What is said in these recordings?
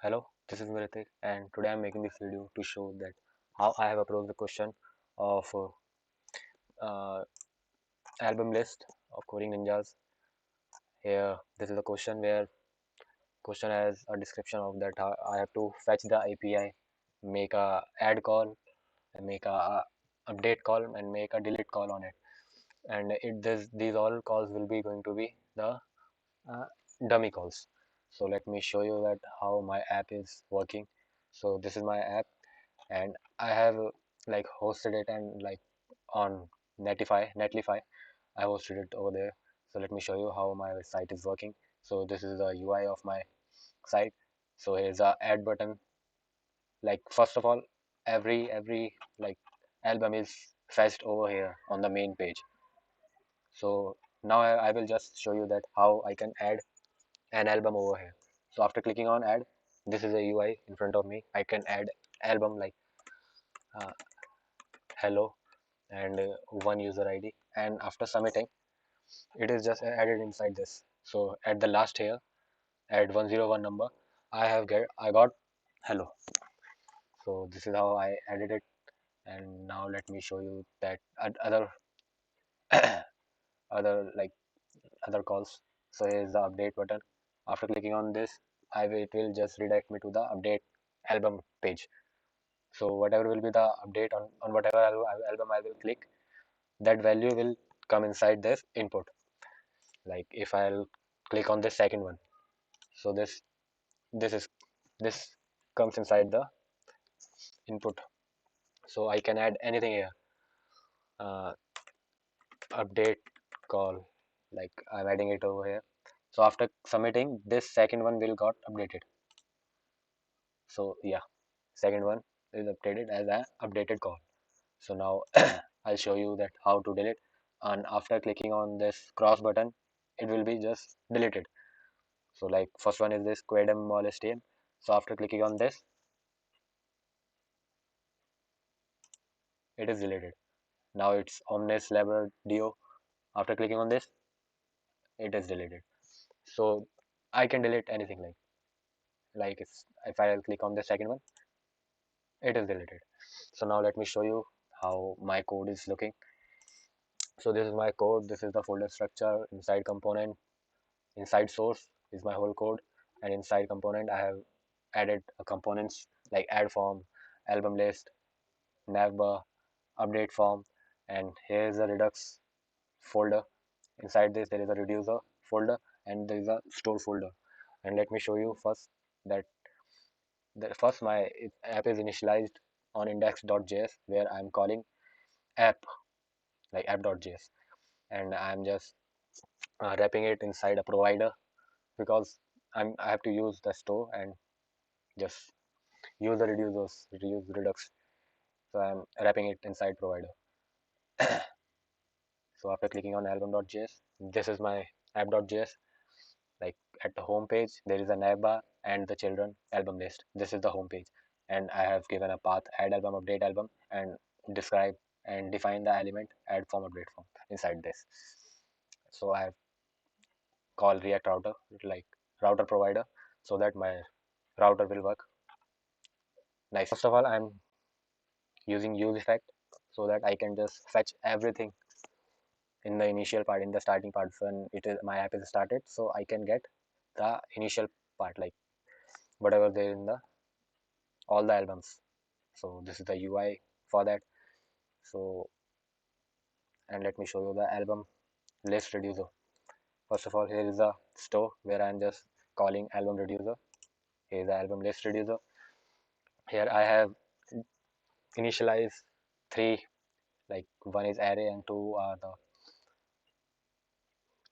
Hello, this is Mritik, and today I'm making this video to show that how I have approached the question of uh, album list of Coding Ninjas. Here, this is a question where question has a description of that how I have to fetch the API, make a add call, and make a update call, and make a delete call on it. And these all calls will be going to be the uh, dummy calls. So let me show you that how my app is working. So this is my app and I have like hosted it and like on Netlify. I hosted it over there. So let me show you how my site is working. So this is the UI of my site. So here's a add button. Like first of all, every like album is fetched over here on the main page. So now I will just show you that how I can add an album over here. So after clicking on add, this is a UI in front of me. I can add album like uh, hello and one user ID, and after submitting it is just added inside this. So at the last here, add 101 number, I got hello. So this is how I added it. And now let me show you that other other like other calls. So here's the update button. After clicking on this, it will just redirect me to the update album page. So whatever will be the update on whatever album I will click, that value will come inside this input. Like if I'll click on this second one, so this is this comes inside the input. So I can add anything here. uh, Update call, like I'm adding it over here. So after submitting, this second one will got updated. So yeah, second one is updated as an updated call. So now I'll show you that how to delete. And after clicking on this cross button, it will be just deleted. So like first one is this quadam molestium. So after clicking on this, it is deleted. Now it's omnes labordio. After clicking on this, it is deleted. So I can delete anything like if I click on the second one, it is deleted. So now let me show you how my code is looking. So this is my code. This is the folder structure. Inside component, inside source is my whole code, and inside component I have added components like add form, album list, navbar, update form, and here is a redux folder. Inside this there is a reducer folder and there is a store folder. And let me show you first that first my app is initialized on index.js where I'm calling app like app.js, and I'm just wrapping it inside a provider because I have to use the store and just use the reduce redux. So I'm wrapping it inside provider. So after clicking on album.js, this is my app.js. Like at the home page there is a navbar and the children album list. This is the home page, and I have given a path add album, update album, and describe and define the element add form, update form inside this. So I have called react router like router provider so that my router will work nice. First of all, I'm using use effect so that I can just fetch everything in the initial part, in the starting part when it is my app is started, so I can get the initial part like whatever there in the all the albums. So this is the UI for that. So and let me show you the album list reducer. First of all, here is the store where I'm just calling album reducer. Here is the album list reducer. Here I have initialized three, like one is array and two are the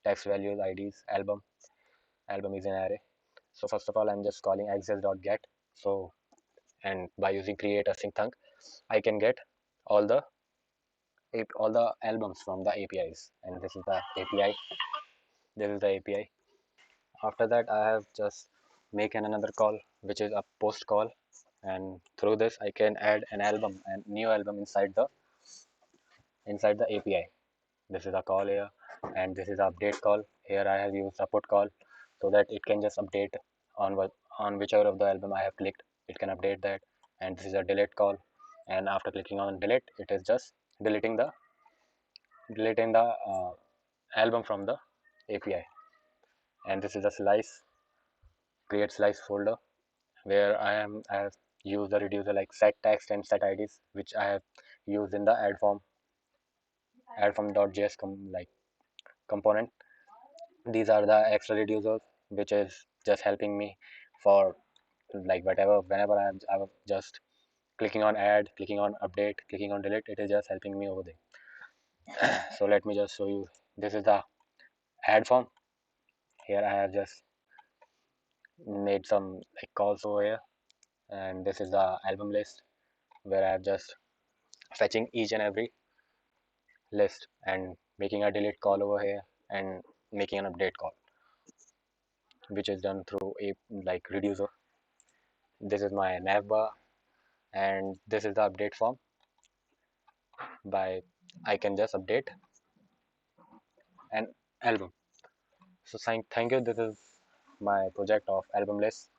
text values IDs. Album is an array. So first of all, I'm just calling access.get. So and by using create async thunk, I can get all the all the albums from the APIs, and this is the API. This is the API. After that, I have just make another call, which is a post call, and through this I can add an album and new album inside the API. This is a call here, and this is update call. Here I have used a put call so that it can just update on on whichever of the album I have clicked, it can update that. And this is a delete call, and after clicking on delete, it is just deleting the album from the API. And this is a slice, create slice folder, where I have used the reducer like set text and set IDs, which I have used in the add form.js like component. These are the extra reducers, which is just helping me for like whatever, whenever I'm just clicking on add, clicking on update, clicking on delete, it is just helping me over there. So let me just show you. This is the add form. Here I have just made some like calls over here, and this is the album list where I have just fetching each and every list and making a delete call over here and making an update call, which is done through a like reducer. This is my navbar, and this is the update form by I can just update an album. So thank you. This is my project of album list.